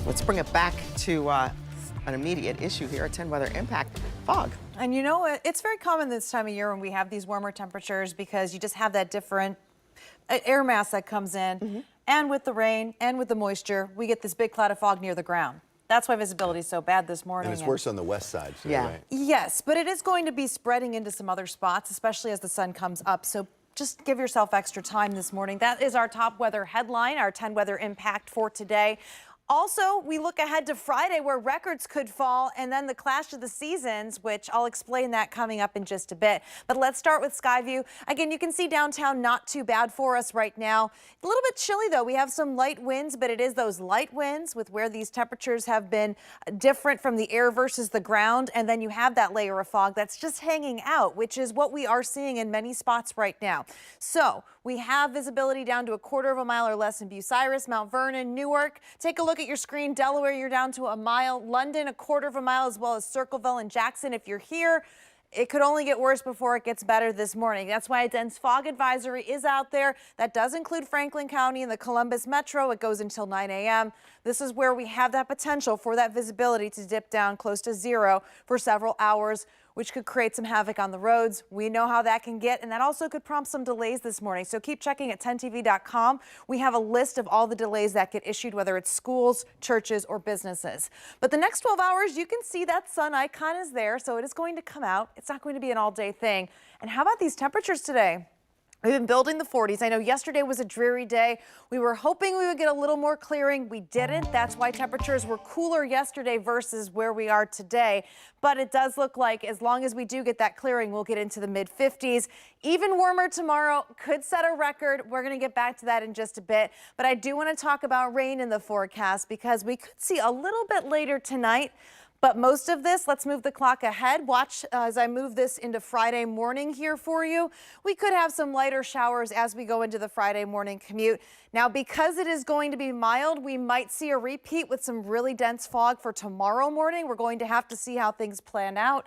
Let's bring it back to an immediate issue here, a 10 weather impact, fog. And you know what? It's very common this time of year when we have these warmer temperatures because you just have that different air mass that comes in. And with the rain and with the moisture, we get this big cloud of fog near the ground. That's why visibility is so bad this morning. And it's worse on the west side. So Yeah. right. Yes, but it is going to be spreading into some other spots, especially as the sun comes up. So just give yourself extra time this morning. That is our top weather headline, our 10 weather impact for today. Also, we look ahead to Friday where records could fall and then the clash of the seasons, which I'll explain that coming up in just a bit. But let's start with Skyview. Again, you can see downtown not too bad for us right now. A little bit chilly though. We have some light winds, but it is those light winds with where these temperatures have been different from the air versus the ground. And then you have that layer of fog that's just hanging out, which is what we are seeing in many spots right now. So we have visibility down to a quarter of a mile or less in Bucyrus, Mount Vernon, Newark. Take a look at your screen. Delaware, you're down to a mile. London, a quarter of a mile, as well as Circleville and Jackson. If you're here, it could only get worse before it gets better this morning. That's why a dense fog advisory is out there. That does include Franklin County and the Columbus Metro. It goes until 9 a.m. This is where we have that potential for that visibility to dip down close to zero for several hours, which could create some havoc on the roads. We know how that can get, and that also could prompt some delays this morning. So keep checking at 10tv.com. We have a list of all the delays that get issued, whether it's schools, churches, or businesses. But the next 12 hours, you can see that sun icon is there, so it is going to come out. It's not going to be an all-day thing. And how about these temperatures today? We've been building the 40s. I know yesterday was a dreary day. We were hoping we would get a little more clearing. We didn't. That's why temperatures were cooler yesterday versus where we are today. But it does look like as long as we do get that clearing, we'll get into the mid 50s. Even warmer tomorrow, could set a record. We're going to get back to that in just a bit. But I do want to talk about rain in the forecast because we could see a little bit later tonight. But most of this, let's move the clock ahead. Watch as I move this into Friday morning here for you. We could have some lighter showers as we go into the Friday morning commute. Now, because it is going to be mild, we might see a repeat with some really dense fog for tomorrow morning. We're going to have to see how things play out.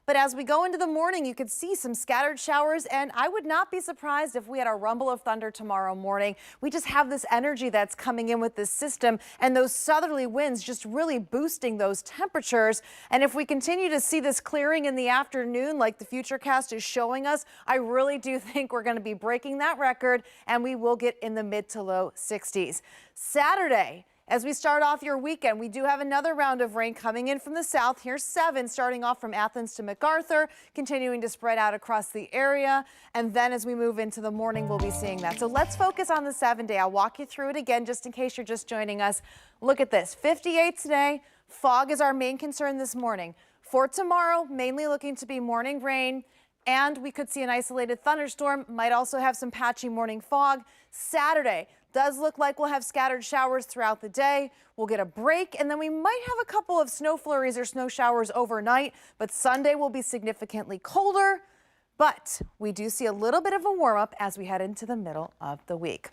But as we go into the morning, you could see some scattered showers, and I would not be surprised if we had a rumble of thunder tomorrow morning. We just have this energy that's coming in with this system, and those southerly winds just really boosting those temperatures. And if we continue to see this clearing in the afternoon, like the Futurecast is showing us, I really do think we're going to be breaking that record, and we will get in the mid to low 60s. Saturday, as we start off your weekend, we do have another round of rain coming in from the south. Here's 7, starting off from Athens to MacArthur, continuing to spread out across the area. And then as we move into the morning, we'll be seeing that. So let's focus on the 7-day. I'll walk you through it again, just in case you're just joining us. Look at this, 58 today. Fog is our main concern this morning. For tomorrow, mainly looking to be morning rain. And we could see an isolated thunderstorm, might also have some patchy morning fog. Saturday does look like we'll have scattered showers throughout the day. We'll get a break, and then we might have a couple of snow flurries or snow showers overnight, but Sunday will be significantly colder. But we do see a little bit of a warm up as we head into the middle of the week.